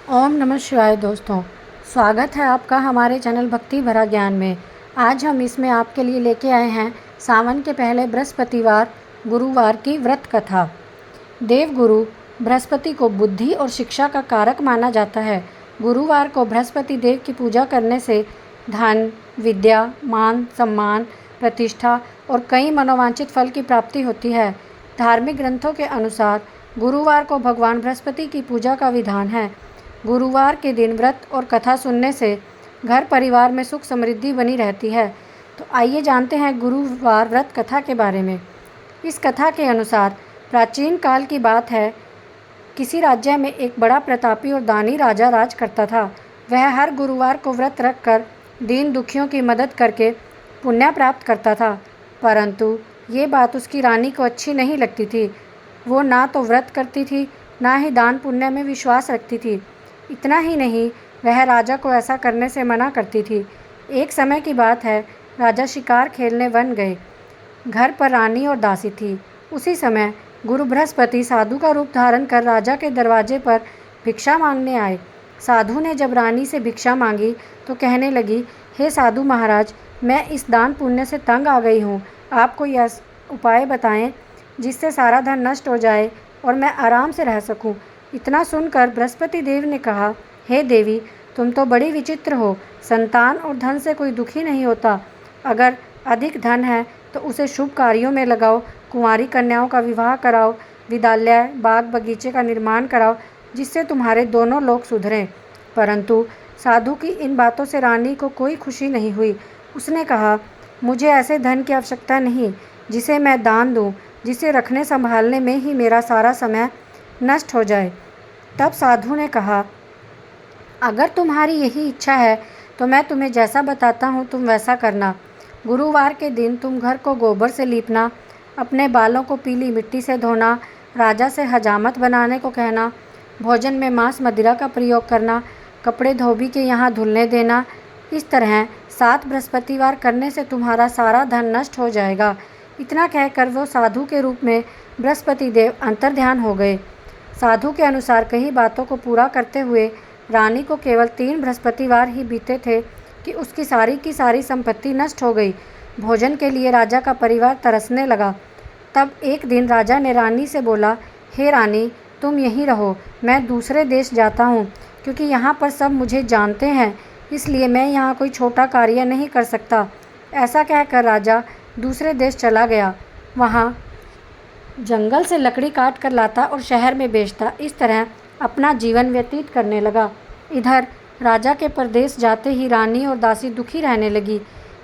ओम नमः शिवाय दोस्तों। स्वागत है आपका हमारे चैनल भक्ति भरा ज्ञान में। आज हम इसमें आपके लिए लेके आए हैं सावन के पहले बृहस्पतिवार गुरुवार की व्रत कथा। देवगुरु बृहस्पति को बुद्धि और शिक्षा का कारक माना जाता है। गुरुवार को बृहस्पति देव की पूजा करने से धन, विद्या, मान सम्मान, प्रतिष्ठा और कई मनोवांछित फल की प्राप्ति होती है। धार्मिक ग्रंथों के अनुसार गुरुवार को भगवान बृहस्पति की पूजा का विधान है। गुरुवार के दिन व्रत और कथा सुनने से घर परिवार में सुख समृद्धि बनी रहती है। तो आइए जानते हैं गुरुवार व्रत कथा के बारे में। इस कथा के अनुसार प्राचीन काल की बात है। किसी राज्य में एक बड़ा प्रतापी और दानी राजा राज करता था। वह हर गुरुवार को व्रत रखकर दीन दुखियों की मदद करके पुण्य प्राप्त करता था। परंतु ये बात उसकी रानी को अच्छी नहीं लगती थी। वो ना तो व्रत करती थी, ना ही दान पुण्य में विश्वास रखती थी। इतना ही नहीं, वह राजा को ऐसा करने से मना करती थी। एक समय की बात है, राजा शिकार खेलने वन गए। घर पर रानी और दासी थी। उसी समय गुरु बृहस्पति साधु का रूप धारण कर राजा के दरवाजे पर भिक्षा मांगने आए। साधु ने जब रानी से भिक्षा मांगी तो कहने लगी, हे साधु महाराज, मैं इस दान पुण्य से तंग आ गई हूँ। आप कोई उपाय बताएं जिससे सारा धन नष्ट हो जाए और मैं आराम से रह सकूं। इतना सुनकर बृहस्पति देव ने कहा, हे देवी, तुम तो बड़ी विचित्र हो। संतान और धन से कोई दुखी नहीं होता। अगर अधिक धन है तो उसे शुभ कार्यों में लगाओ, कुंवारी कन्याओं का विवाह कराओ, विद्यालय, बाग बगीचे का निर्माण कराओ, जिससे तुम्हारे दोनों लोग सुधरें। परंतु साधु की इन बातों से रानी को कोई खुशी नहीं हुई। उसने कहा, मुझे ऐसे धन की आवश्यकता नहीं जिसे मैं दान दूं, जिसे रखने संभालने में ही मेरा सारा समय नष्ट हो जाए। तब साधु ने कहा, अगर तुम्हारी यही इच्छा है तो मैं तुम्हें जैसा बताता हूँ तुम वैसा करना। गुरुवार के दिन तुम घर को गोबर से लीपना, अपने बालों को पीली मिट्टी से धोना, राजा से हजामत बनाने को कहना, भोजन में मांस मदिरा का प्रयोग करना, कपड़े धोबी के यहाँ धुलने देना। इस तरह 7 बृहस्पतिवार करने से तुम्हारा सारा धन नष्ट हो जाएगा। इतना कहकर वो साधु के रूप में बृहस्पति देव अंतर्ध्यान हो गए। साधु के अनुसार कई बातों को पूरा करते हुए रानी को केवल 3 बृहस्पतिवार ही बीते थे कि उसकी सारी की सारी संपत्ति नष्ट हो गई। भोजन के लिए राजा का परिवार तरसने लगा। तब एक दिन राजा ने रानी से बोला, हे रानी, तुम यहीं रहो, मैं दूसरे देश जाता हूँ, क्योंकि यहाँ पर सब मुझे जानते हैं, इसलिए मैं यहाँ कोई छोटा कार्य नहीं कर सकता। ऐसा कहकर राजा दूसरे देश चला गया। वहाँ जंगल से लकड़ी काट कर लाता और शहर में बेचता। इस तरह अपना जीवन व्यतीत करने लगा। इधर राजा के परदेश जाते ही रानी और दासी दुखी रहने लगी।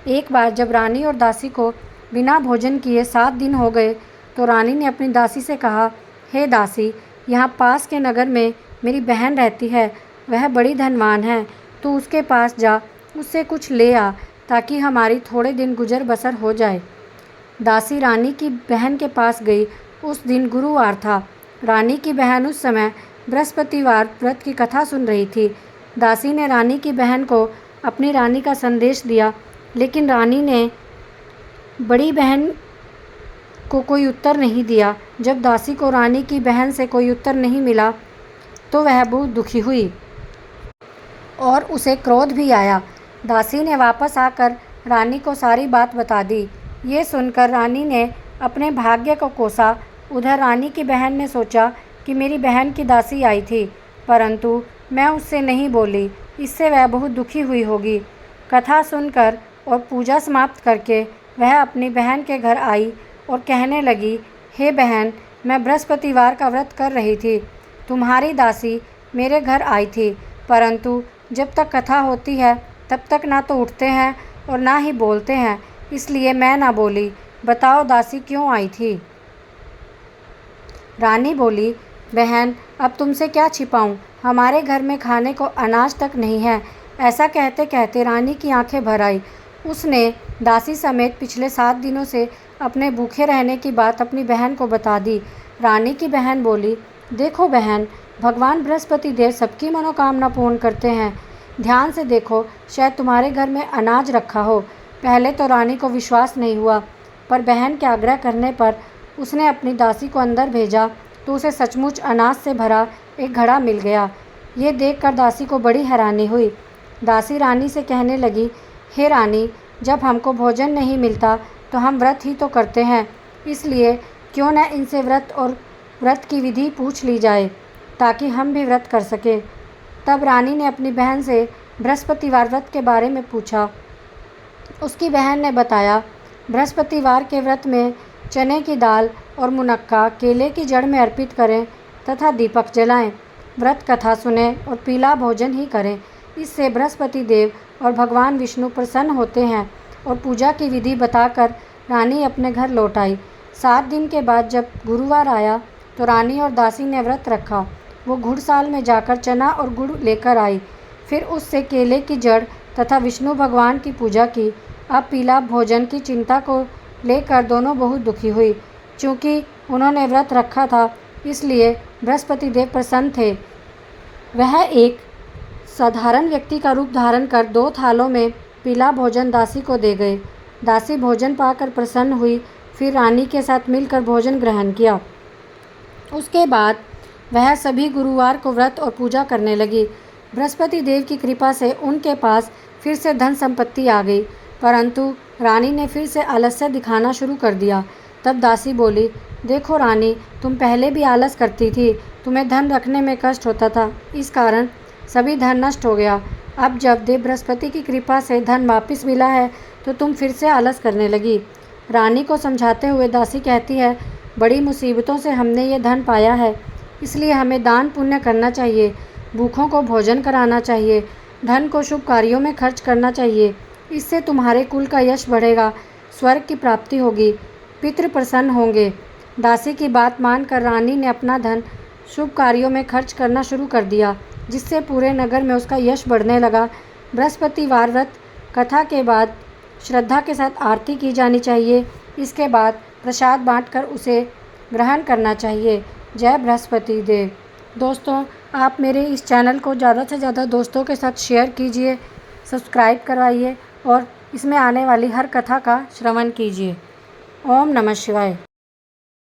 एक बार जब रानी और दासी को बिना भोजन किए 7 दिन हो गए तो रानी ने अपनी दासी से कहा, हे दासी, यहाँ पास के नगर में मेरी बहन रहती है। वह बड़ी धनवान है। तू उसके पास जा, उससे कुछ ले आ, ताकि हमारी थोड़े दिन गुजर बसर हो जाए। दासी रानी की बहन के पास गई। उस दिन गुरुवार था। रानी की बहन उस समय बृहस्पतिवार व्रत की कथा सुन रही थी। दासी ने रानी की बहन को अपनी रानी का संदेश दिया, लेकिन रानी ने बड़ी बहन को कोई उत्तर नहीं दिया। जब दासी को रानी की बहन से कोई उत्तर नहीं मिला तो वह बहुत दुखी हुई और उसे क्रोध भी आया। दासी ने वापस आकर रानी को सारी बात बता दी। ये सुनकर रानी ने अपने भाग्य को कोसा। उधर रानी की बहन ने सोचा कि मेरी बहन की दासी आई थी, परंतु मैं उससे नहीं बोली, इससे वह बहुत दुखी हुई होगी। कथा सुनकर और पूजा समाप्त करके वह अपनी बहन के घर आई और कहने लगी, हे बहन, मैं बृहस्पतिवार का व्रत कर रही थी। तुम्हारी दासी मेरे घर आई थी, परंतु जब तक कथा होती है तब तक ना तो उठते हैं और ना ही बोलते हैं, इसलिए मैं ना बोली। बताओ दासी क्यों आई थी? रानी बोली, बहन, अब तुमसे क्या छिपाऊं? हमारे घर में खाने को अनाज तक नहीं है। ऐसा कहते कहते रानी की आंखें भर आई। उसने दासी समेत पिछले 7 दिनों से अपने भूखे रहने की बात अपनी बहन को बता दी। रानी की बहन बोली, देखो बहन, भगवान बृहस्पति देव सबकी मनोकामना पूर्ण करते हैं। ध्यान से देखो, शायद तुम्हारे घर में अनाज रखा हो। पहले तो रानी को विश्वास नहीं हुआ, पर बहन के आग्रह करने पर उसने अपनी दासी को अंदर भेजा तो उसे सचमुच अनाज से भरा एक घड़ा मिल गया। ये देखकर दासी को बड़ी हैरानी हुई। दासी रानी से कहने लगी, हे रानी, जब हमको भोजन नहीं मिलता तो हम व्रत ही तो करते हैं, इसलिए क्यों न इनसे व्रत और व्रत की विधि पूछ ली जाए ताकि हम भी व्रत कर सकें। तब रानी ने अपनी बहन से बृहस्पतिवार व्रत के बारे में पूछा। उसकी बहन ने बताया, बृहस्पतिवार के व्रत में चने की दाल और मुनक्का केले की जड़ में अर्पित करें तथा दीपक जलाएं, व्रत कथा सुनें और पीला भोजन ही करें। इससे बृहस्पति देव और भगवान विष्णु प्रसन्न होते हैं। और पूजा की विधि बताकर रानी अपने घर लौट आई। 7 दिन के बाद जब गुरुवार आया तो रानी और दासी ने व्रत रखा। वो घुड़साल में जाकर चना और गुड़ लेकर आई, फिर उससे केले की जड़ तथा विष्णु भगवान की पूजा की। अब पीला भोजन की चिंता को लेकर दोनों बहुत दुखी हुई। चूँकि उन्होंने व्रत रखा था इसलिए बृहस्पति देव प्रसन्न थे। वह एक साधारण व्यक्ति का रूप धारण कर 2 थालों में पीला भोजन दासी को दे गए। दासी भोजन पाकर प्रसन्न हुई, फिर रानी के साथ मिलकर भोजन ग्रहण किया। उसके बाद वह सभी गुरुवार को व्रत और पूजा करने लगी। बृहस्पति देव की कृपा से उनके पास फिर से धन संपत्ति आ गई, परंतु रानी ने फिर से आलस्य दिखाना शुरू कर दिया। तब दासी बोली, देखो रानी, तुम पहले भी आलस करती थी, तुम्हें धन रखने में कष्ट होता था, इस कारण सभी धन नष्ट हो गया। अब जब देव बृहस्पति की कृपा से धन वापस मिला है तो तुम फिर से आलस करने लगी। रानी को समझाते हुए दासी कहती है, बड़ी मुसीबतों से हमने ये धन पाया है, इसलिए हमें दान पुण्य करना चाहिए, भूखों को भोजन कराना चाहिए, धन को शुभ कार्यों में खर्च करना चाहिए। इससे तुम्हारे कुल का यश बढ़ेगा, स्वर्ग की प्राप्ति होगी, पितृ प्रसन्न होंगे। दासी की बात मानकर रानी ने अपना धन शुभ कार्यों में खर्च करना शुरू कर दिया, जिससे पूरे नगर में उसका यश बढ़ने लगा। बृहस्पतिवार व्रत कथा के बाद श्रद्धा के साथ आरती की जानी चाहिए। इसके बाद प्रसाद बांटकर उसे ग्रहण करना चाहिए। जय बृहस्पति देव। दोस्तों, आप मेरे इस चैनल को ज़्यादा से ज़्यादा दोस्तों के साथ शेयर कीजिए, सब्सक्राइब करवाइए और इसमें आने वाली हर कथा का श्रवण कीजिए। ओम नमः शिवाय।